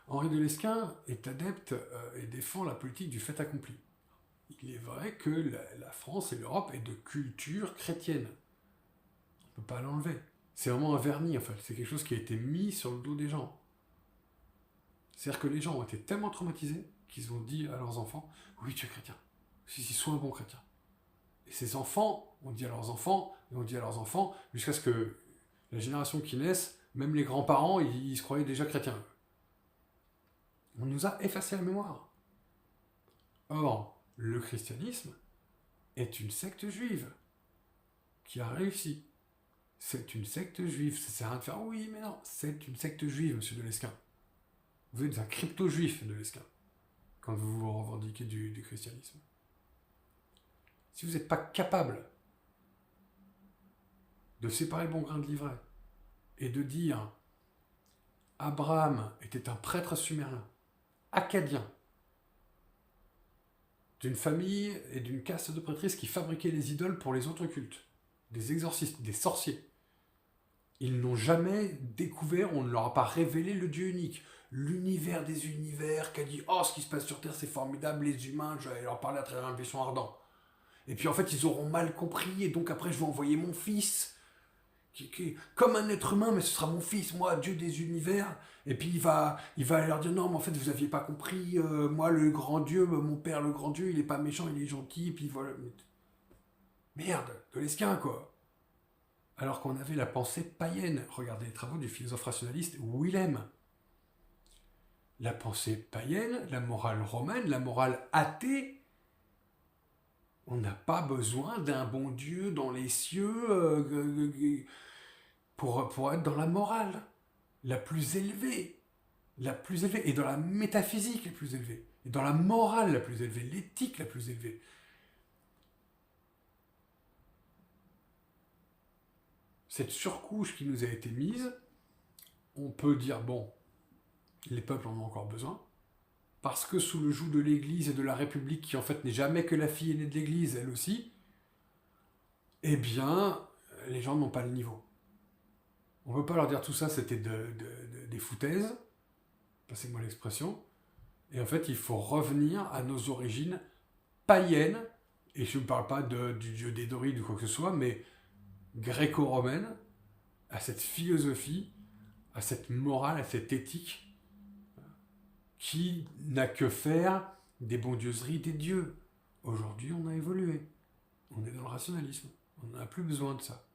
Henri de Lesquen est adepte et défend la politique du fait accompli. Il est vrai que la France et l'Europe est de culture chrétienne. On ne peut pas l'enlever. C'est vraiment un vernis, en fait. C'est quelque chose qui a été mis sur le dos des gens. C'est-à-dire que les gens ont été tellement traumatisés qu'ils ont dit à leurs enfants, oui, tu es chrétien. Si, sois un bon chrétien. Et ces enfants ont dit à leurs enfants, et ont dit à leurs enfants, jusqu'à ce que la génération qui naisse, même les grands-parents, ils se croyaient déjà chrétiens. On nous a effacé la mémoire. Or, le christianisme est une secte juive qui a réussi. C'est une secte juive. Ça sert à rien de faire oui, mais non, c'est une secte juive, monsieur de Lesquen. Vous êtes un crypto-juif de Lesquen quand vous vous revendiquez du christianisme. Si vous n'êtes pas capable de séparer le bon grain de l'ivraie et de dire Abraham était un prêtre sumérien, acadien, d'une famille et d'une caste de prêtresses qui fabriquaient les idoles pour les autres cultes, des exorcistes, des sorciers. Ils n'ont jamais découvert, on ne leur a pas révélé le Dieu unique, l'univers des univers, qui a dit « Oh, ce qui se passe sur Terre, c'est formidable, les humains, je vais leur parler à travers un buisson ardent. » Et puis en fait, ils auront mal compris, et donc après, je vais envoyer mon fils, qui est comme un être humain, mais ce sera mon fils, moi, Dieu des univers. Et puis il va leur dire non, mais en fait, vous n'aviez pas compris, moi, le grand Dieu, mon père, le grand Dieu, il n'est pas méchant, il est gentil, et puis voilà. Merde, de Lesquen, quoi. Alors qu'on avait la pensée païenne. Regardez les travaux du philosophe rationaliste Willem. La pensée païenne, la morale romaine, la morale athée, on n'a pas besoin d'un bon Dieu dans les cieux pour être dans la morale la plus élevée, et dans la métaphysique la plus élevée, et dans la morale la plus élevée, l'éthique la plus élevée. Cette surcouche qui nous a été mise, on peut dire, bon, les peuples en ont encore besoin, parce que sous le joug de l'Église et de la République, qui en fait n'est jamais que la fille aînée de l'Église, elle aussi, eh bien, les gens n'ont pas le niveau. On ne peut pas leur dire tout ça, c'était des foutaises, passez-moi l'expression, et en fait, il faut revenir à nos origines païennes, et je ne parle pas du dieu des Dorides ou quoi que ce soit, mais gréco-romaine, à cette philosophie, à cette morale, à cette éthique, qui n'a que faire des bondieuseries des dieux. Aujourd'hui, on a évolué. On est dans le rationalisme. On n'a plus besoin de ça.